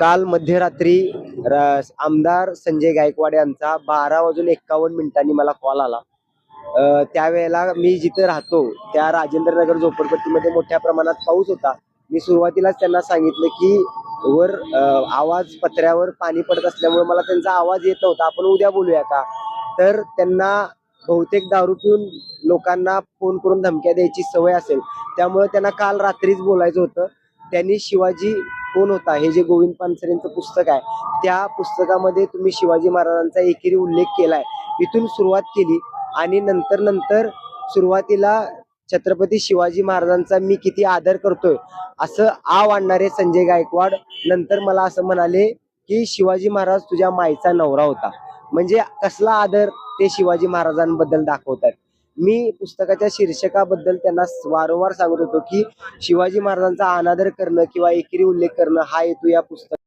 काल मध्यरात्री आमदार संजय गायकवाड यांचा 12:51 मला कॉल आला. त्यावेळेला मी जिथे राहतो त्या राजेंद्र नगर झोपडपट्टीमध्ये मोठ्या प्रमाणात पाऊस होता. मी सुरुवातीलाच त्यांना सांगितलं की वर आवाज पत्र्यावर पाणी पडत असल्यामुळे मला त्यांचा आवाज येत नव्हता, आपण उद्या बोलूया का. तर त्यांना बहुतेक दारू पिऊन लोकांना फोन करून धमक्या द्यायची सवय असेल, त्यामुळे त्यांना काल रात्रीच बोलायचं होतं. त्यांनी शिवाजी कोण होता हे जे गोविंद पानसरेंचं पुस्तक आहे, त्या पुस्तकामध्ये तुम्ही शिवाजी महाराजांचा एकेरी उल्लेख केलाय, इथून सुरुवात केली. आणि नंतर सुरुवातीला छत्रपती शिवाजी महाराजांचा मी किती आदर करतोय असं आव आणणारे संजय गायकवाड नंतर मला असं म्हणाले की शिवाजी महाराज तुझ्या माईचा नवरा होता. म्हणजे कसला आदर ते शिवाजी महाराजांबद्दल दाखवतात. मी पुस्तकाच्या शीर्षकाबद्दल त्यांना वारंवार सांगत होतो की शिवाजी महाराजांचा अनादर करणं किंवा एकेरी उल्लेख करणं हा हेतू या पुस्तकात